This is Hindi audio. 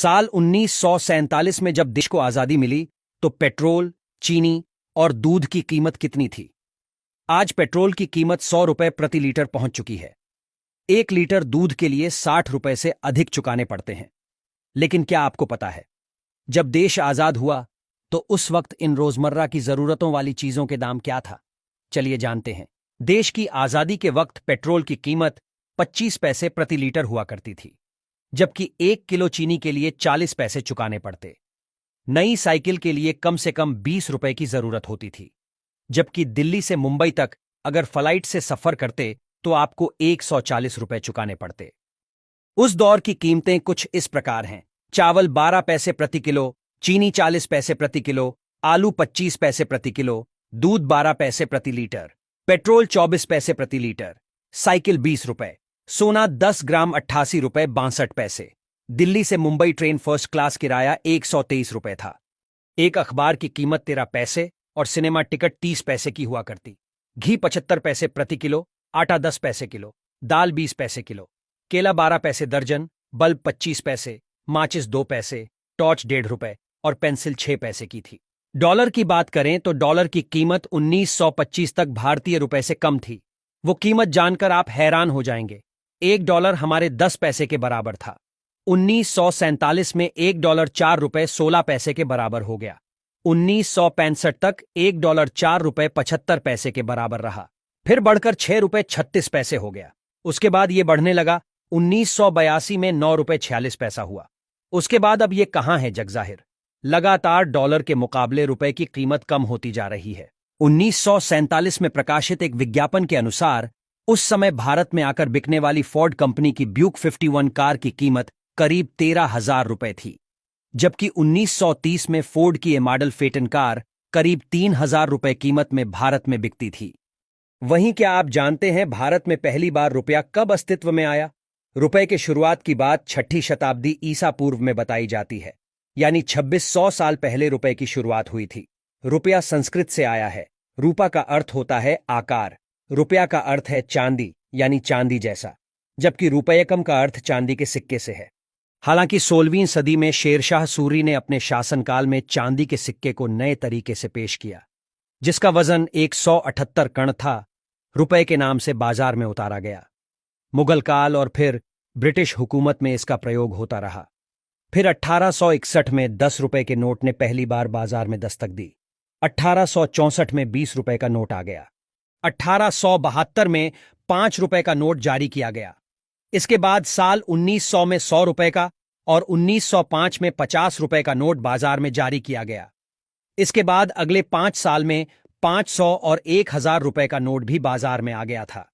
साल 1947 में जब देश को आजादी मिली तो पेट्रोल, चीनी और दूध की कीमत कितनी थी? आज पेट्रोल की कीमत 100 रुपए प्रति लीटर पहुंच चुकी है। 1 लीटर दूध के लिए 60 रुपए से अधिक चुकाने पड़ते हैं। लेकिन क्या आपको पता है, जब देश आजाद हुआ तो उस वक्त इन रोजमर्रा की जरूरतों वाली चीजों के दाम क्या था? चलिए जानते हैं। देश की आजादी के वक्त पेट्रोल की कीमत 25 पैसे प्रति लीटर हुआ करती थी, जबकि 1 किलो चीनी के लिए 40 पैसे चुकाने पड़ते। नई साइकिल के लिए कम से कम 20 रुपए की जरूरत होती थी, जबकि दिल्ली से मुंबई तक अगर फ्लाइट से सफर करते तो आपको 140 रुपए चुकाने पड़ते। उस दौर की कीमतें कुछ इस प्रकार हैं। चावल 12 पैसे प्रति किलो, चीनी 40 पैसे प्रति किलो, आलू 25 पैसे प्रति किलो, दूध 12 पैसे प्रति लीटर, पेट्रोल 24 पैसे प्रति लीटर, साइकिल 20 रुपए, सोना 10 ग्राम 88 रुपए 62 पैसे। दिल्ली से मुंबई ट्रेन फर्स्ट क्लास किराया 123 रुपए था। एक अखबार की कीमत 13 पैसे और सिनेमा टिकट 30 पैसे की हुआ करती। घी 75 पैसे प्रति किलो, आटा 10 पैसे किलो, दाल 20 पैसे किलो, केला 12 पैसे दर्जन, बल्ब 25 पैसे, माचिस 2 पैसे, टॉर्च 1.5 रुपए और पेंसिल 6 पैसे की थी। डॉलर की बात करें तो डॉलर की कीमत 1925 तक भारतीय रुपए से कम थी। वो कीमत जानकर आप हैरान हो जाएंगे। 1 डॉलर हमारे 10 पैसे के बराबर था। 1947 में 1 डॉलर 4 रुपए 16 पैसे के बराबर हो गया। 1965 तक 1 डॉलर 4 रुपए 75 पैसे के बराबर रहा, फिर बढ़कर 6 रुपए 36 पैसे हो गया। उसके बाद ये बढ़ने लगा। 1982 में 9 रुपए 46 पैसा हुआ। उसके बाद अब ये कहां है जगजाहिर। लगातार डॉलर के मुकाबले रुपए की कीमत कम होती जा रही है। 1947 में प्रकाशित एक विज्ञापन के अनुसार उस समय भारत में आकर बिकने वाली फोर्ड कंपनी की ब्यूक 51 कार की कीमत करीब 13,000 रुपए थी, जबकि 1930 में फोर्ड की ये मॉडल फेटन कार करीब 3,000 रुपए कीमत में भारत में बिकती थी। वहीं क्या आप जानते हैं भारत में पहली बार रुपया कब अस्तित्व में आया? रुपए के शुरुआत की बात 6ठी शताब्दी ईसा पूर्व में बताई जाती है, यानी 2600 साल पहले रुपए की शुरुआत हुई थी। रुपया संस्कृत से आया है। रूपा का अर्थ होता है आकार, रुपया का अर्थ है चांदी यानी चांदी जैसा, जबकि रुपयकम का अर्थ चांदी के सिक्के से है। हालांकि 16वीं सदी में शेरशाह सूरी ने अपने शासनकाल में चांदी के सिक्के को नए तरीके से पेश किया, जिसका वजन 178 कण था। रुपए के नाम से बाजार में उतारा गया। मुगल काल और फिर ब्रिटिश हुकूमत में इसका प्रयोग होता रहा। फिर 1861 में 10 रुपए के नोट ने पहली बार बाजार में दस्तक दी। 1864 में 20 रुपए का नोट आ गया। 1872 में 5 रुपए का नोट जारी किया गया। इसके बाद साल 1900 में 100 रुपए का और 1905 में 50 रुपए का नोट बाजार में जारी किया गया। इसके बाद अगले 5 साल में 500 और 1000 रुपए का नोट भी बाजार में आ गया था।